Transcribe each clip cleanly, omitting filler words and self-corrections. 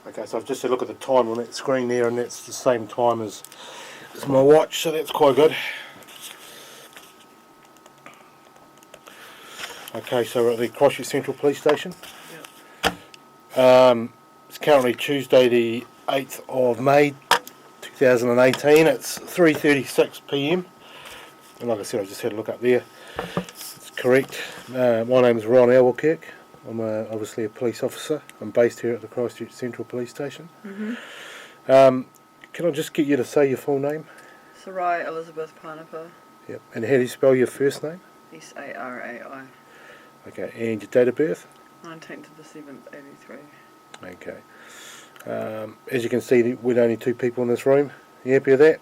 Okay, so I've just had a look at the time on that screen there, and that's the same time as my watch, so that's quite good. Okay, so we're at the Christchurch Central Police Station. Yep. It's currently Tuesday the 8th of May 2018. It's 3:36 PM. And like I said, I just had a look up there. It's correct. My name is Ron Albuquerque. I'm obviously a police officer. I'm based here at the Christchurch Central Police Station. Mm-hmm. Can I just get you to say your full name? Sarai Elizabeth Parnapa. Yep. And how do you spell your first name? Sarai. Okay. And your date of birth? 19th of the 7th, 83. Okay. As you can see, we're only two people in this room. You happy with that?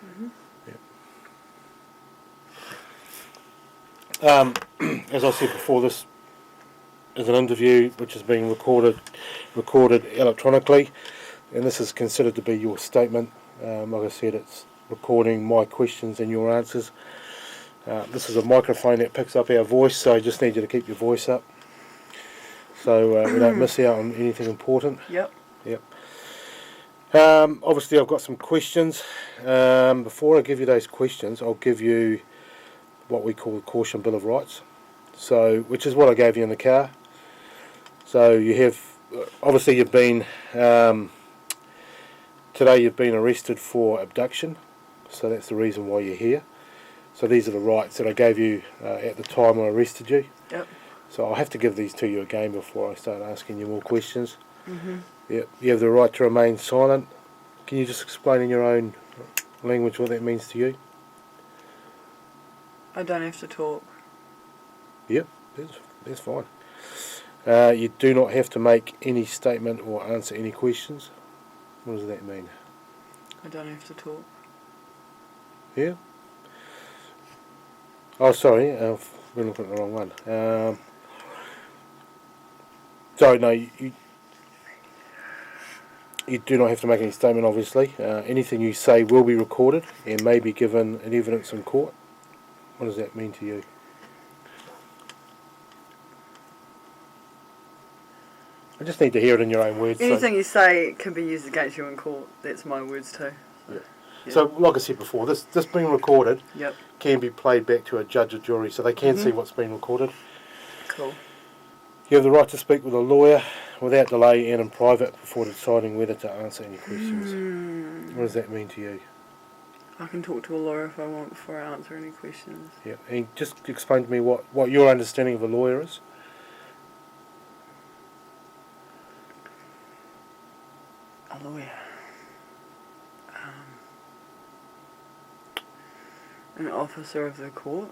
Mm-hmm. Yep. As I said before, this is an interview which is being recorded electronically, and this is considered to be your statement. Like I said, it's recording my questions and your answers. This is a microphone that picks up our voice, so I just need you to keep your voice up, so we don't miss out on anything important. Yep. Obviously I've got some questions. Before I give you those questions, I'll give you what we call the Caution Bill of Rights, so which is what I gave you in the car. So you have, obviously you've been, today you've been arrested for abduction, so that's the reason why you're here. So these are the rights that I gave you at the time I arrested you. Yep. So I'll have to give these to you again before I start asking you more questions. Mm-hmm. Yep. You have the right to remain silent. Can you just explain in your own language what that means to you? I don't have to talk. Yep, that's fine. You do not have to make any statement or answer any questions. What does that mean? I don't have to talk. Yeah? Oh, sorry, I've been looking at the wrong one. Sorry, no, you do not have to make any statement, obviously. Anything you say will be recorded and may be given in evidence in court. What does that mean to you? I just need to hear it in your own words. Anything you say can be used against you in court. That's my words too. Yeah. Yep. So, like I said before, this being recorded Yep. can be played back to a judge or jury, so they can see what's been recorded. Cool. You have the right to speak with a lawyer without delay and in private before deciding whether to answer any questions. What does that mean to you? I can talk to a lawyer if I want before I answer any questions. Yeah, and just explain to me what your understanding of a lawyer is. A lawyer. An officer of the court.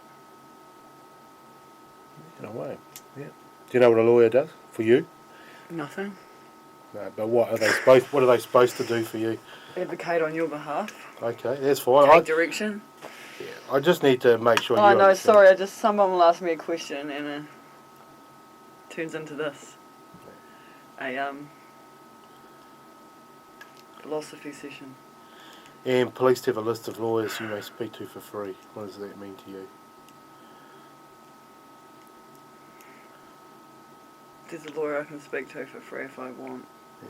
In a way, yeah. Do you know what a lawyer does for you? Nothing. No, but what are they supposed to do for you? Advocate on your behalf. Okay, that's fine. Take direction. Yeah, I just need to make sure. Oh you no, understand. sorry. Someone will ask me a question and it turns into this. A philosophy session. And police have a list of lawyers you may speak to for free. What does that mean to you? There's a lawyer I can speak to for free if I want. Yeah.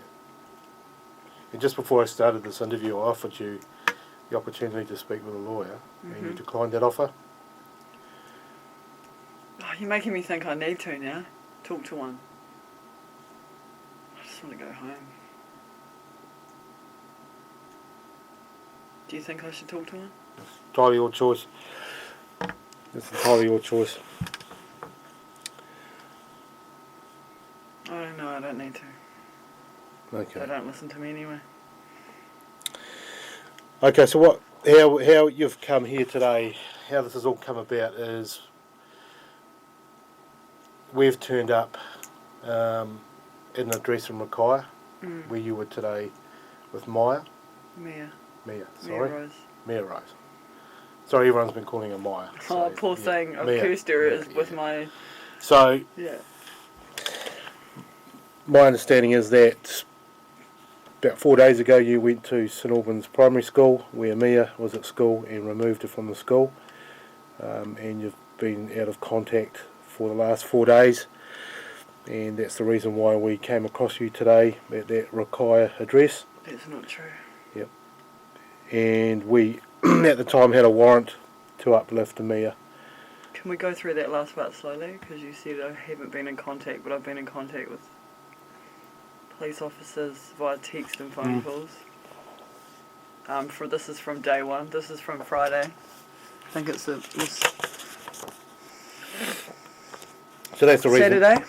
And just before I started this interview, I offered you the opportunity to speak with a lawyer, and you declined that offer. Oh, you're making me think I need to now. Talk to one. I just want to go home. Do you think I should talk to one? It's entirely your choice. It's entirely your choice. I don't know, I don't need to. Okay. They don't listen to me anyway. Okay, so how you've come here today, how this has all come about is we've turned up at an address in Mackay, where you were today with Mia, Rose. Mia Rose. Sorry, everyone's been calling her Mia. Oh, So, poor yeah, thing. I've Mia. cursed her with my... So, Yeah. my understanding is that about 4 days ago you went to St Albans Primary School where Mia was at school and removed her from the school, and you've been out of contact for the last 4 days. and that's the reason why we came across you today at that Rakaia address. That's not true. Yep. And we, at the time, had a warrant to uplift the Mia. Can we go through that last part slowly? Because you said I haven't been in contact, but I've been in contact with police officers via text and phone calls. This is from day one. This is from Friday. I think it's So that's the reason. Saturday.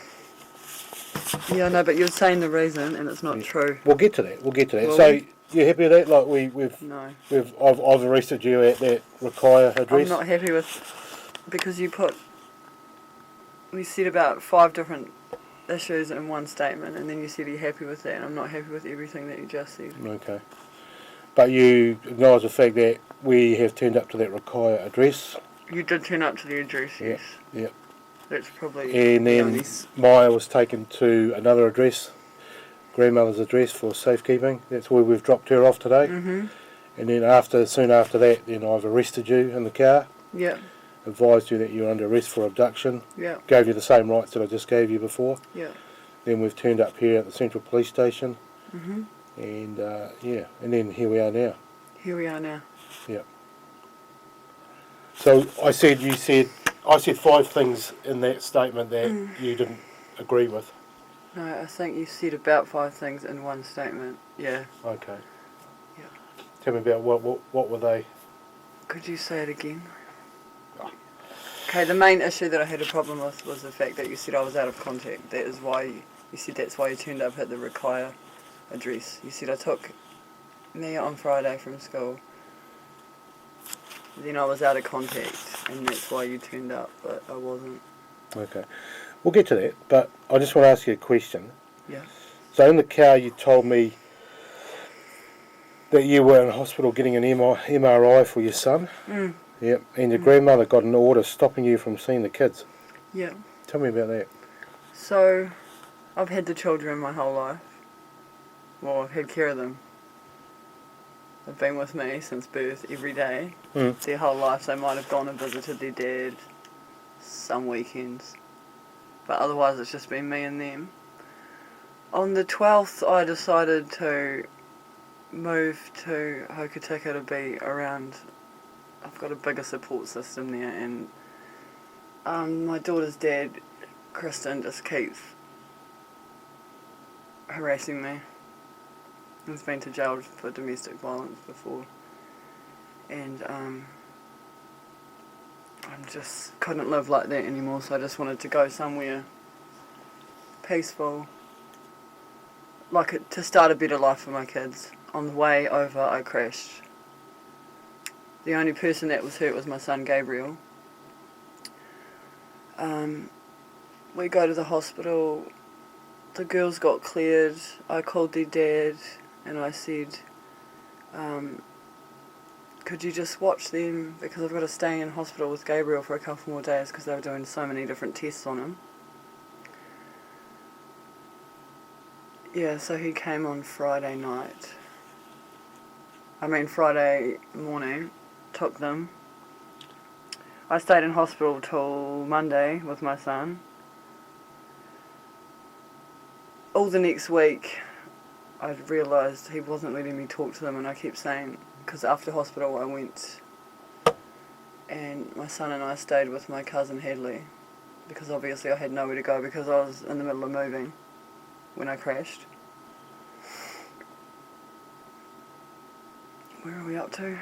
Yeah, no, but you're saying the reason, and it's not true. We'll get to that. Will So we? you happy with that? Like I've arrested you at that Rakaia address. I'm not happy with because we said about 5 different issues in one statement, and then you said you're happy with that, and I'm not happy with everything that you just said. Okay. But you acknowledge the fact that we have turned up to that Rakaia address. You did turn up to the address, yes. Yep. That's probably And then Maya was taken to another address, grandmother's address for safekeeping. That's where we've dropped her off today. Mm-hmm. And then soon after that, then I've arrested you in the car. Yeah. Advised you that you're under arrest for abduction. Yeah. Gave you the same rights that I just gave you before. Yeah. Then we've turned up here at the Central Police Station. Mm-hmm. And and then here we are now. Here we are now. Yeah. So I said 5 things in that statement that you didn't agree with. No, I think you said about 5 things in one statement. Yeah. Okay. Yeah. Tell me about what were they? Could you say it again? Okay, the main issue that I had a problem with was the fact that you said I was out of contact. That is why you said that's why you turned up at the Rakaia address. You said I took Mia on Friday from school. Then I was out of contact, and that's why you turned up, but I wasn't. Okay. We'll get to that, but I just want to ask you a question. Yeah. So in the car you told me that you were in hospital getting an MRI for your son. Mm. Yep. And your grandmother got an order stopping you from seeing the kids. Yeah. Tell me about that. So, I've had the children my whole life. Well, I've had care of them. They've been with me since birth every day. Their whole life. They might have gone and visited their dad some weekends. But otherwise it's just been me and them. On the 12th I decided to move to Hokitika to be around. I've got a bigger support system there, and my daughter's dad, Kristen, just keeps harassing me. He's been to jail for domestic violence before, and I just couldn't live like that anymore, so I just wanted to go somewhere peaceful, to start a better life for my kids. On the way over I crashed. The only person that was hurt was my son Gabriel. We go to the hospital, the girls got cleared, I called their dad and I said, could you just watch them, because I've got to stay in hospital with Gabriel for a couple more days because they were doing so many different tests on him. Yeah, so he came on Friday morning, took them. I stayed in hospital till Monday with my son. All the next week I realised he wasn't letting me talk to them, and I kept saying, because after hospital I went and my son and I stayed with my cousin Hadley, because obviously I had nowhere to go because I was in the middle of moving when I crashed. Where are we up to?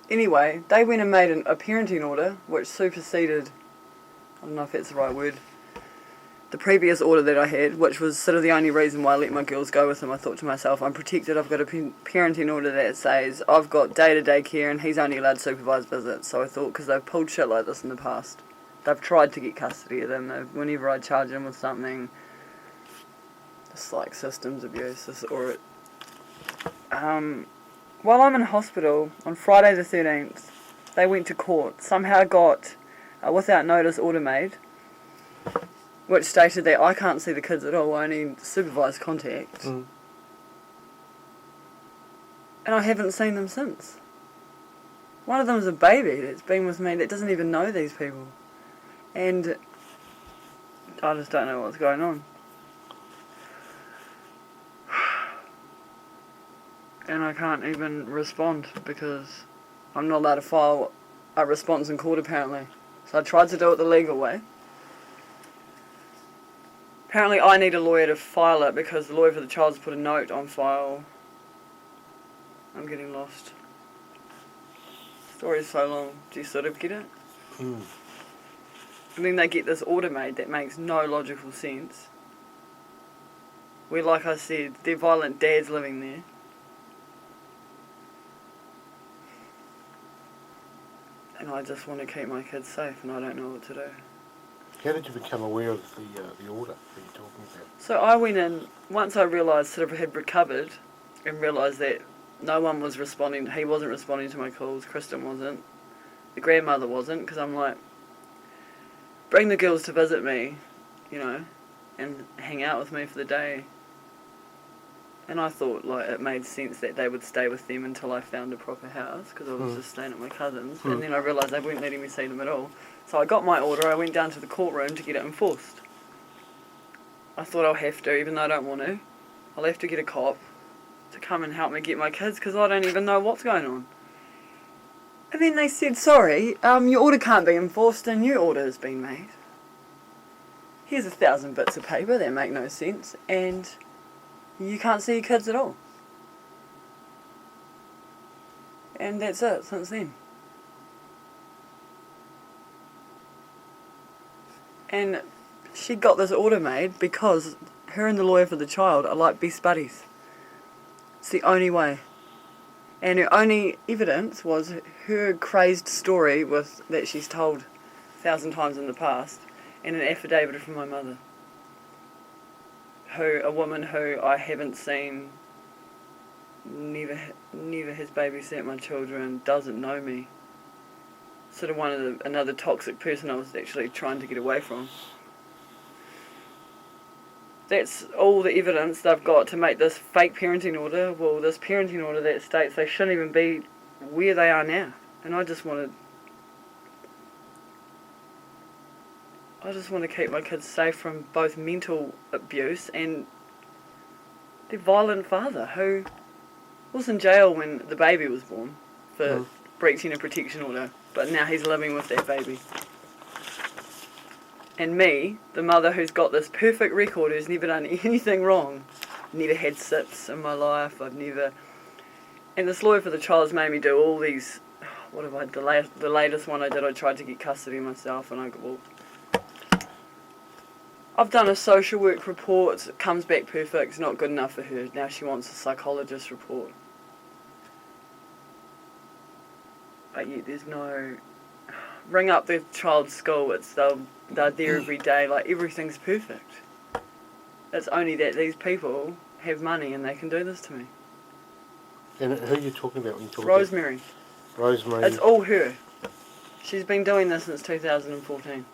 Anyway, they went and made a parenting order which superseded, I don't know if that's the right word, the previous order that I had, which was sort of the only reason why I let my girls go with him. I thought to myself, I'm protected, I've got a parenting order that says I've got day-to-day care and he's only allowed supervised visits. So I thought, because they've pulled shit like this in the past, they've tried to get custody of them. Whenever I charge them with something, it's like systems abuse, or while I'm in hospital, on Friday the 13th, they went to court, somehow got a without notice order made, which stated that I can't see the kids at all, I need supervised contact. And I haven't seen them since. One of them is a baby that's been with me that doesn't even know these people. And I just don't know what's going on. And I can't even respond because I'm not allowed to file a response in court apparently. So I tried to do it the legal way. Apparently I need a lawyer to file it because the lawyer for the child's put a note on file. I'm getting lost. The story is so long. Do you sort of get it? Mm. And then they get this order made that makes no logical sense. Where, like I said, their violent dad's living there. And I just want to keep my kids safe and I don't know what to do. How did you become aware of the order that you're talking about? So I went in, once I realised, sort of had recovered and realised that no one was responding, he wasn't responding to my calls, Kristen wasn't, the grandmother wasn't, because I'm like, bring the girls to visit me, you know, and hang out with me for the day. And I thought, like, it made sense that they would stay with them until I found a proper house, because I was just staying at my cousin's. And then I realised they weren't letting me see them at all. So I got my order, I went down to the courtroom to get it enforced. I thought I'll have to, even though I don't want to. I'll have to get a cop to come and help me get my kids, because I don't even know what's going on. And then they said, sorry, your order can't be enforced, a new order has been made. Here's 1,000 bits of paper that make no sense, and you can't see your kids at all. And that's it, since then. And she got this order made because her and the lawyer for the child are like best buddies. It's the only way. And her only evidence was her crazed story that she's told 1,000 times in the past, and an affidavit from my mother. A woman who I haven't seen, never has babysat my children, doesn't know me. Sort of another toxic person I was actually trying to get away from. That's all the evidence they've got to make this fake parenting order. Well, this parenting order that states they shouldn't even be where they are now. And I just want to keep my kids safe from both mental abuse and their violent father, who was in jail when the baby was born for breaching a protection order, but now he's living with that baby. And me, the mother who's got this perfect record, who's never done anything wrong, never had SIPs in my life, and this lawyer for the child's made me do all these, the latest one I did, I tried to get custody myself, and I've done a social work report, it comes back perfect, it's not good enough for her, now she wants a psychologist report. But yet there's no, ring up the child's school, they're there every day, like everything's perfect. It's only that these people have money and they can do this to me. And who are you talking about when you talk Rosemary. about Rosemary? It's all her. She's been doing this since 2014.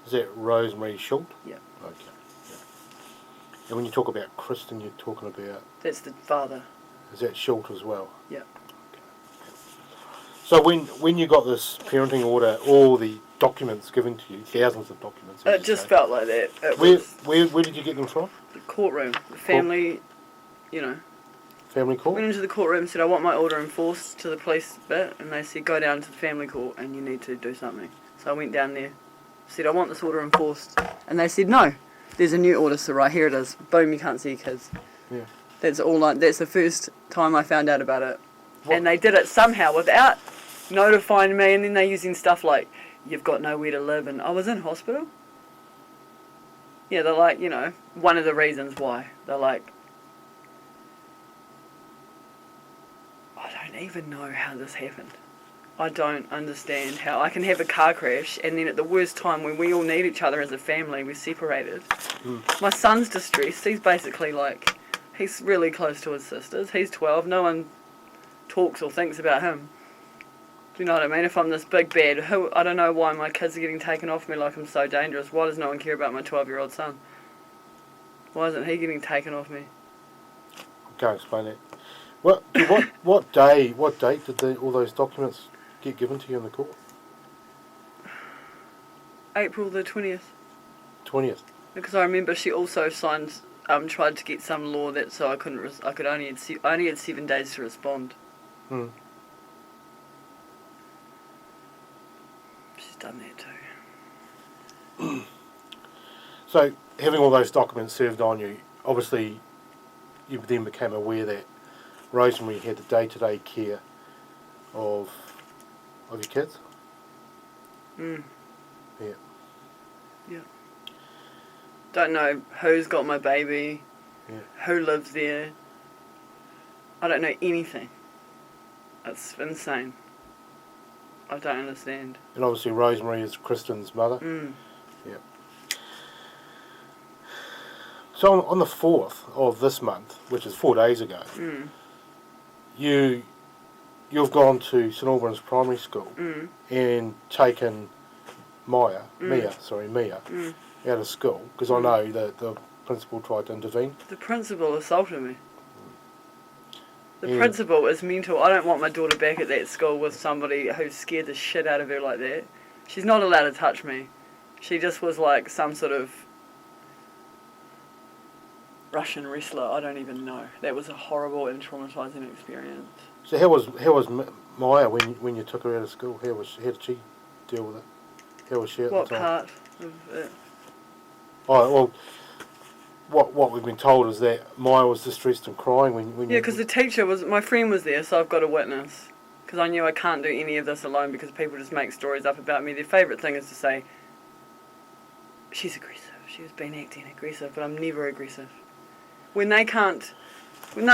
Is that Rosemary Schultz? Yeah. Okay. Yeah. And when you talk about Kristen, you're talking about... That's the father. Is that Schultz as well? Yeah. So when you got this parenting order, all the documents given to you, thousands of documents. It just felt like that. Where did you get them from? The courtroom. The family, Family court? Went into the courtroom and said, I want my order enforced to the police bit, and they said, go down to the family court and you need to do something. So I went down there, said, I want this order enforced. And they said, no, there's a new order, so right here it is. Boom, you can't see your kids. Yeah. That's the first time I found out about it. What? And they did it somehow without notifying me, and then they're using stuff like, you've got nowhere to live, and I was in hospital. Yeah, they're like, one of the reasons why. They're like, I don't even know how this happened. I don't understand how I can have a car crash and then at the worst time when we all need each other as a family, we're separated. My son's distressed. He's basically like, he's really close to his sisters. He's 12. No one talks or thinks about him. Do you know what I mean? If I'm this big bad, I don't know why my kids are getting taken off me like I'm so dangerous. Why does no one care about my 12-year-old son? Why isn't he getting taken off me? I can't explain that. What date did all those documents get given to you in the court? April the 20th. 20th. Because I remember she also tried to get some law that so I couldn't. I only had 7 days to respond. Hmm. She's done that too. So, having all those documents served on you, obviously, you then became aware that Rosemary had the day-to-day care of your kids. Mm. Yeah. Yeah. Don't know who's got my baby, Yeah. who lives there. I don't know anything. It's insane. I don't understand. And obviously Rosemary is Kristen's mother. Mm. Yeah. So on the 4th of this month, which is 4 days ago, you've gone to St Albans Primary School and taken Mia out of school, because I know that the principal tried to intervene. The principal assaulted me. The principal is mental. I don't want my daughter back at that school with somebody who scared the shit out of her like that. She's not allowed to touch me. She just was like some sort of Russian wrestler. I don't even know. That was a horrible and traumatising experience. So how was Mia when you took her out of school? How did she deal with it? How was she at the time? What part of it? Oh well, what we've been told is that Mia was distressed and crying when Yeah, because the teacher my friend was there, so I've got a witness. Because I knew I can't do any of this alone because people just make stories up about me. Their favourite thing is to say, she's aggressive, she's been acting aggressive, but I'm never aggressive. When they're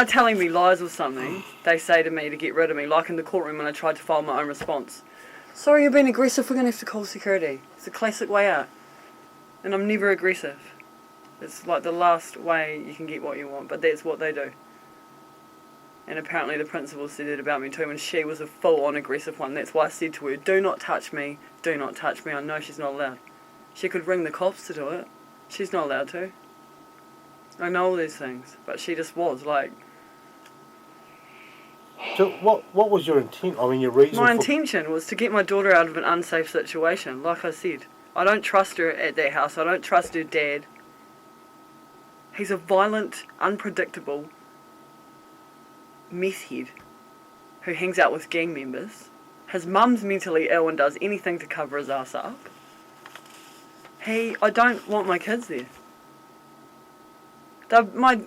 telling me lies or something, they say to me to get rid of me, like in the courtroom when I tried to file my own response. Sorry, you've been aggressive, we're going to have to call security. It's a classic way out. And I'm never aggressive. It's like the last way you can get what you want, but that's what they do. And apparently the principal said it about me too, and she was a full-on aggressive one. That's why I said to her, do not touch me, do not touch me. I know she's not allowed. She could ring the cops to do it. She's not allowed to. I know all these things, but she just was like... So what was your intent? I mean, your reason My intention was to get my daughter out of an unsafe situation, like I said. I don't trust her at that house. I don't trust her dad. He's a violent, unpredictable mess head who hangs out with gang members. His mum's mentally ill and does anything to cover his ass up. I don't want my kids there. My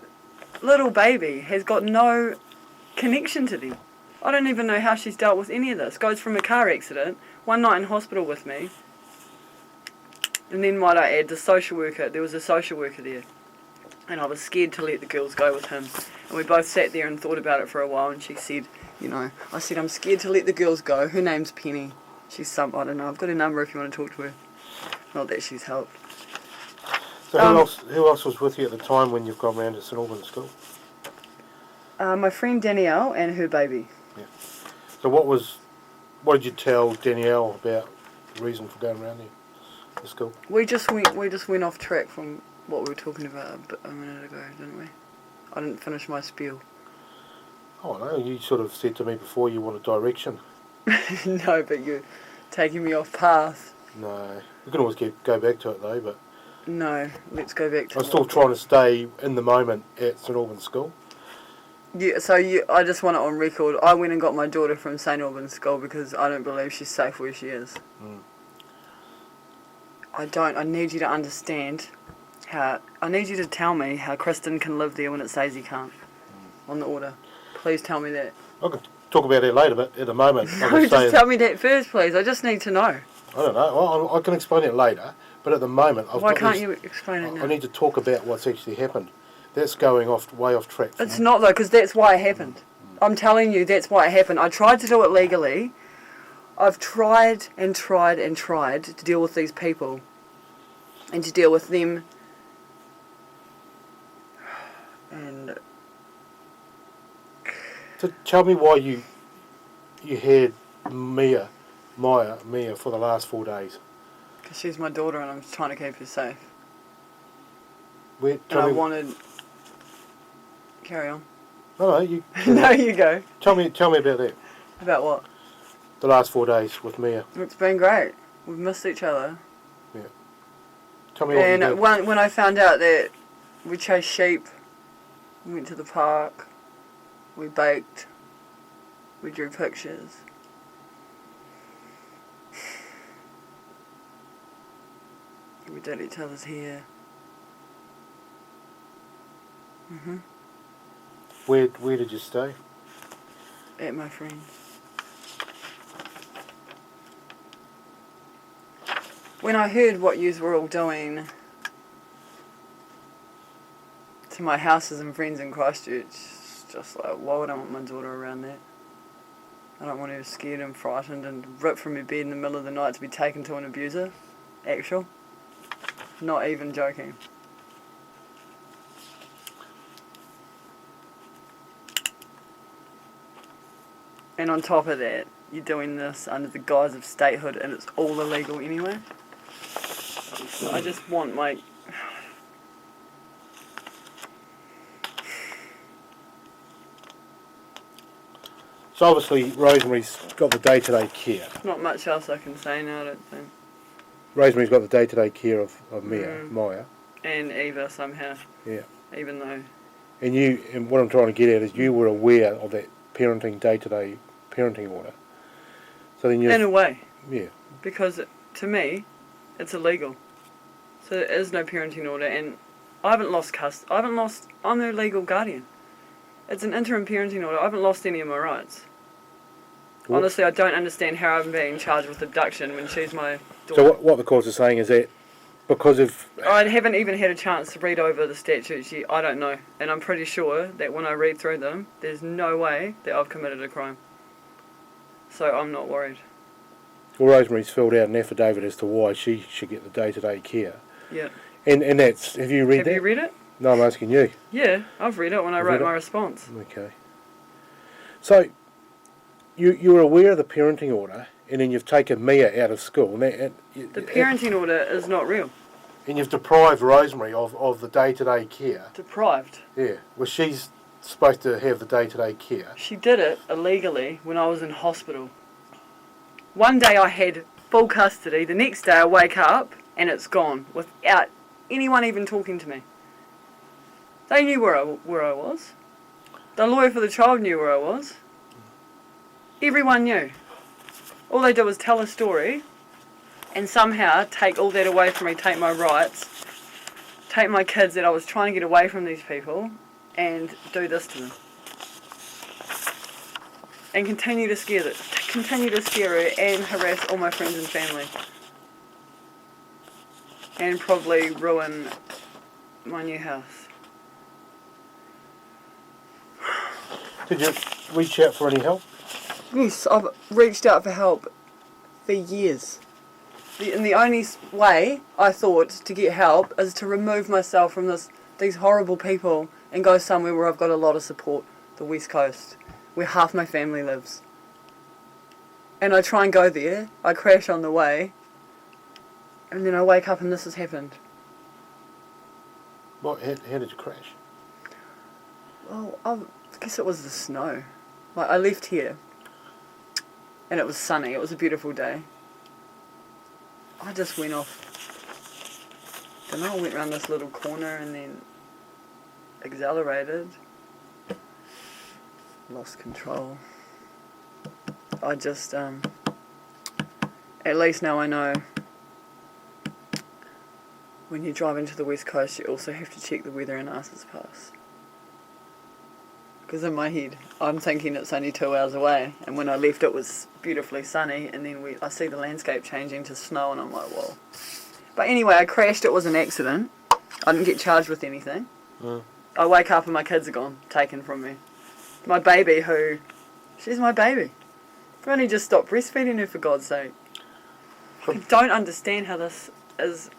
little baby has got no connection to them. I don't even know how she's dealt with any of this. Goes from a car accident, one night in hospital with me, and then might I add, there was a social worker there, and I was scared to let the girls go with him, and we both sat there and thought about it for a while, and she said, I said, I'm scared to let the girls go. Her name's Penny. She's I don't know, I've got her number if you want to talk to her. Not that she's helped. So who else was with you at the time when you've gone round to St Albans School? My friend Danielle and her baby. Yeah. So what did you tell Danielle about the reason for going around there, the school? We just went off track from what we were talking about a minute ago, didn't we? I didn't finish my spiel. Oh no, you sort of said to me before you wanted direction. No, but you're taking me off path. No, we can always go back to it though, but... No, let's go back to... I'm still trying to stay in the moment at St Albans School. Yeah, I just want it on record. I went and got my daughter from St Albans School because I don't believe she's safe where she is. I need you to understand I need you to tell me how Kristen can live there when it says he can't. On the order. Please tell me that. I can talk about it later, but at the moment... No, just tell me that first, please. I just need to know. I don't know. Well, I can explain it later, but at the moment... Why can't you explain it now? I need to talk about what's actually happened. That's going way off track. It's not, though, because that's why it happened. I'm telling you, that's why it happened. I tried to do it legally. I've tried and tried and tried to deal with these people and to deal with them. And... So tell me why you had Mia for the last 4 days. Because she's my daughter and I'm trying to keep her safe. And I wanted... Carry on. No, you... No, you go. Tell me about that. About what? The last 4 days with Mia. It's been great. We've missed each other. Yeah. Tell me what you And did. when I found out that we chased sheep, we went to the park, we baked, we drew pictures. We did each other's hair. Where did you stay? At my friend's. When I heard what yous were all doing to my houses and friends in Christchurch, it's just like, why would I want my daughter around that? I don't want her scared and frightened and ripped from her bed in the middle of the night to be taken to an abuser. Actual. Not even joking. And on top of that, you're doing this under the guise of statehood and it's all illegal anyway. So I just want my... So obviously Rosemary's got the day-to-day care. Not much else I can say now, I don't think. Rosemary's got the day-to-day care of Maya. And Eva somehow. Yeah. Even though... And what I'm trying to get at is you were aware of that day-to-day parenting order. So then you... In a way. Yeah. Because to me, it's illegal. So there is no parenting order and I haven't lost custody. I'm their legal guardian. It's an interim parenting order. I haven't lost any of my rights. What? Honestly, I don't understand how I'm being charged with abduction when she's my daughter. So what the courts are saying is that because of... I haven't even had a chance to read over the statutes yet. I don't know. And I'm pretty sure that when I read through them, there's no way that I've committed a crime. So I'm not worried. Well, Rosemary's filled out an affidavit as to why she should get the day-to-day care. Yeah. And that's... Have you read that? Have you read it? No, I'm asking you. Yeah, I've read it when I wrote my response. Okay. So, you were aware of the parenting order, and then you've taken Mia out of school. The parenting order is not real. And you've deprived Rosemary of the day-to-day care. Deprived? Yeah. Well, she's supposed to have the day-to-day care. She did it illegally when I was in hospital. One day I had full custody. The next day I wake up and it's gone without anyone even talking to me. They knew where I was. The lawyer for the child knew where I was. Everyone knew. All they did was tell a story and somehow take all that away from me, take my rights, take my kids that I was trying to get away from these people and do this to them. And continue to scare her and harass all my friends and family. And probably ruin my new house. Did you reach out for any help? Yes, I've reached out for help for years. And the only way I thought to get help is to remove myself from these horrible people and go somewhere where I've got a lot of support, the West Coast, where half my family lives. And I try and go there, I crash on the way, and then I wake up and this has happened. How did you crash? Well, I guess it was the snow. Like, I left here, and it was sunny, it was a beautiful day. I just went off, I went around this little corner and then accelerated. Lost control. I just, at least now I know when you drive into the West Coast you also have to check the weather and Arthur's Pass. Because in my head, I'm thinking it's only 2 hours away, and when I left it was beautifully sunny, and then I see the landscape changing to snow, and I'm like, whoa. But anyway, I crashed, it was an accident. I didn't get charged with anything. I wake up and my kids are gone, taken from me. My baby she's my baby. I've only just stopped breastfeeding her, for God's sake. I don't understand how this is...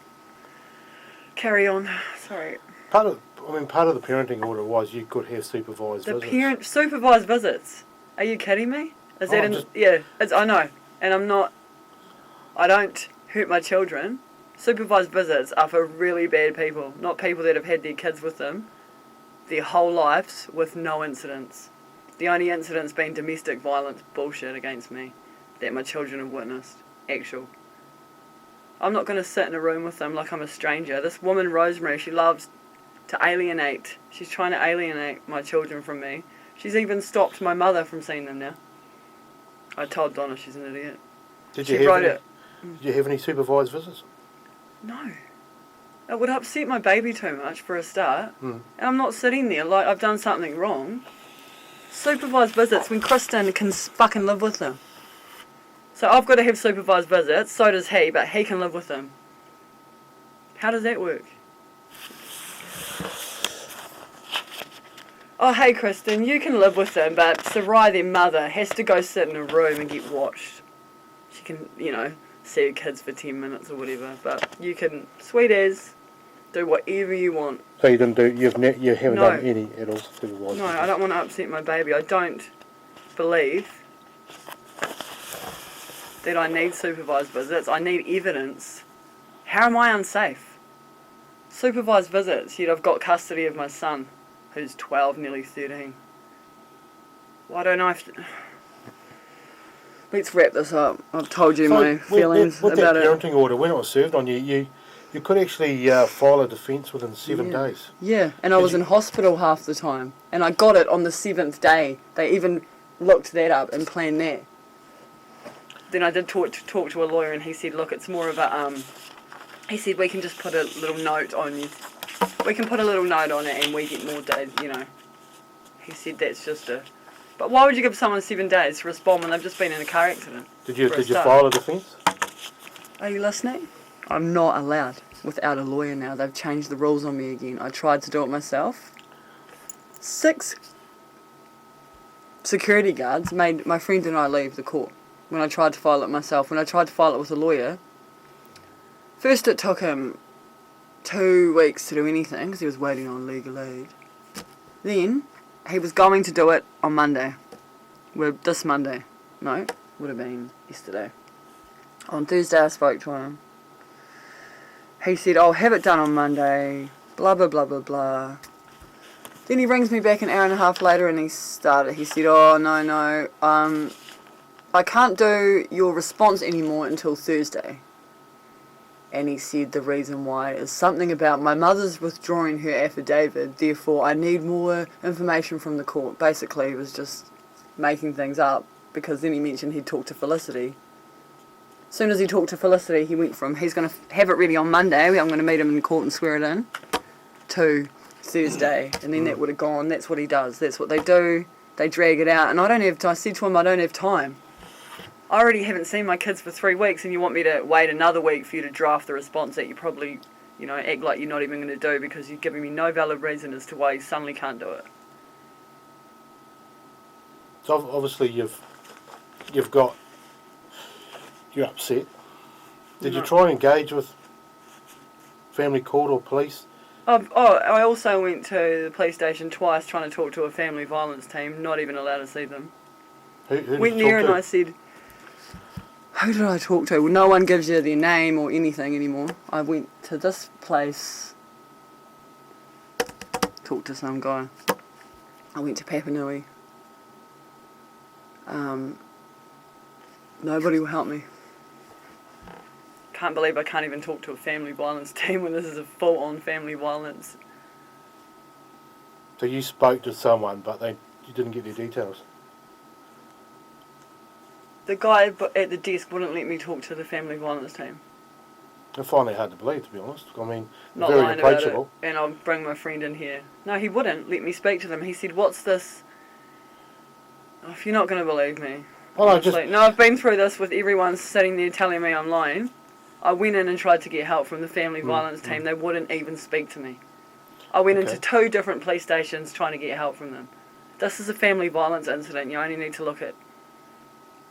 Carry on, sorry. Part of the parenting order was you could have supervised visits. Supervised visits? Are you kidding me? Is that yeah, I know. And I don't hurt my children. Supervised visits are for really bad people, not people that have had their kids with them their whole lives with no incidents. The only incidents being domestic violence bullshit against me that my children have witnessed. Actual. I'm not going to sit in a room with them like I'm a stranger. This woman, Rosemary, she loves to alienate. She's trying to alienate my children from me. She's even stopped my mother from seeing them now. I told Donna she's an idiot. Did She you wrote have it. Did you have any supervised visits? No. It would upset my baby too much for a start. Mm. And I'm not sitting there like I've done something wrong. Supervised visits when Kristen can fucking live with them. So I've got to have supervised visits, so does he, but he can live with them. How does that work? Oh, hey Kristen, you can live with them, but Sarai, their mother, has to go sit in a room and get watched. She can, see her kids for 10 minutes or whatever, but you can, sweet as, do whatever you want. So you didn't do. You haven't No. done any at all supervised. No, visits? I don't want to upset my baby. I don't believe that I need supervised visits. I need evidence. How am I unsafe? Supervised visits, yet I've got custody of my son, who's 12, nearly 13. Why don't I have to... Let's wrap this up. I've told you my feelings with about that it. parenting order, when it was served on you, you could actually file a defence within 7 days. Yeah, and I was in hospital half the time. And I got it on the 7th day. They even looked that up and planned that. Then I did talk to a lawyer and he said, look, it's more of a... he said, we can just put a little note on you. We can put a little note on it and we get more days, He said that's just a... But why would you give someone 7 days to respond when they've just been in a car accident? Did you file a defence? Are you listening? I'm not allowed without a lawyer now. They've changed the rules on me again. I tried to do it myself. 6 security guards made my friend and I leave the court when I tried to file it myself. When I tried to file it with a lawyer, first it took him 2 weeks to do anything because he was waiting on legal aid. Then he was going to do it on Monday. This Monday. No, would have been yesterday. On Thursday I spoke to him. He said, I'll have it done on Monday, blah, blah, blah, blah, blah. Then he rings me back an hour and a half later and he said, oh, no, I can't do your response anymore until Thursday. And he said the reason why is something about my mother's withdrawing her affidavit, therefore I need more information from the court. Basically, he was just making things up because then he mentioned he'd talked to Felicity. As soon as he talked to Felicity, he went from he's going to have it ready on Monday, I'm going to meet him in court and swear it in, to Thursday. And then that would have gone. That's what he does. That's what they do. They drag it out. And I said to him, I don't have time. I already haven't seen my kids for 3 weeks and you want me to wait another week for you to draft the response that you probably, act like you're not even going to do because you're giving me no valid reason as to why you suddenly can't do it. So obviously you're upset. Did you try and engage with family court or police? I also went to the police station twice trying to talk to a family violence team, not even allowed to see them. Who did Went you there talk and to? I said, who did I talk to? Well, no one gives you their name or anything anymore. I went to this place, talked to some guy. I went to Papanui. Nobody will help me. Can't believe I can't even talk to a family violence team when this is a full-on family violence. So you spoke to someone, but you didn't get their details. The guy at the desk wouldn't let me talk to the family violence team. I find that hard to believe, to be honest. I mean, Not very lying about it. approachable. And I'll bring my friend in here. No, he wouldn't let me speak to them. He said, what's this? Oh, if you're not going to believe me. Well, No, I've been through this with everyone sitting there telling me I'm lying. I went in and tried to get help from the family violence team. They wouldn't even speak to me. I went into 2 different police stations trying to get help from them. This is a family violence incident. You only need to look at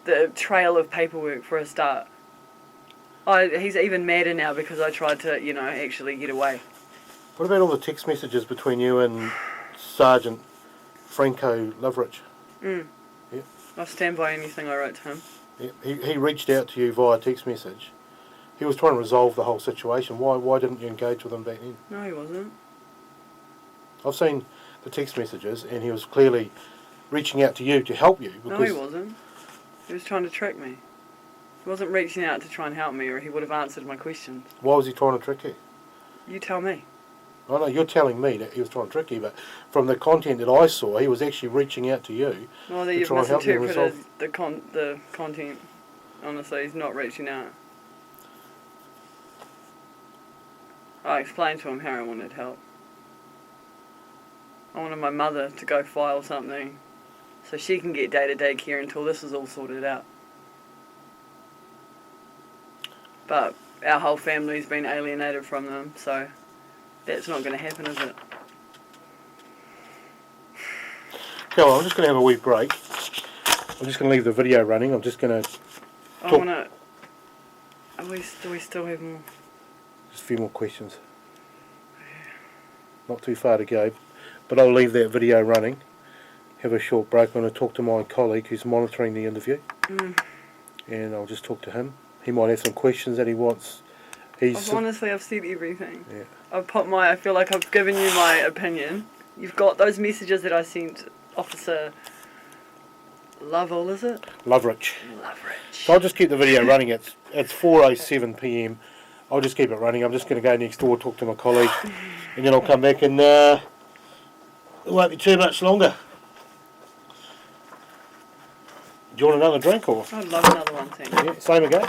the trail of paperwork for a start. He's even madder now because I tried to, actually get away. What about all the text messages between you and Sergeant Franco Loveridge? Yeah. I stand by anything I wrote to him. Yeah. He reached out to you via text message. He was trying to resolve the whole situation. Why didn't you engage with him back then? No, he wasn't. I've seen the text messages, and he was clearly reaching out to you to help you. No, he wasn't. He was trying to trick me. He wasn't reaching out to try and help me, or he would have answered my questions. Why was he trying to trick you? You tell me. I know you're telling me that he was trying to trick you, but from the content that I saw, he was actually reaching out to you. Well, that to you've try and help you misinterpreted resolve. the content. Honestly, he's not reaching out. I explained to him how I wanted help. I wanted my mother to go file something so she can get day-to-day care until this is all sorted out. But our whole family's been alienated from them, so that's not going to happen, is it? Go on, I'm just going to have a wee break. I'm just going to leave the video running. I'm just going to I talk. want to... Do we still have more? Just a few more questions. Not too far to go, but I'll leave that video running. Have a short break. I'm going to talk to my colleague who's monitoring the interview, and I'll just talk to him. He might have some questions that he wants. Honestly, I've said everything. Yeah. I feel like I've given you my opinion. You've got those messages that I sent Officer Lovell, is it? Loveridge. Loveridge. So I'll just keep the video running. It's 4:07 p.m. I'll just keep it running. I'm just going to go next door, talk to my colleague, and then I'll come back and it won't be too much longer. Do you want another drink or? I'd love another one, thank you. Yeah, same again.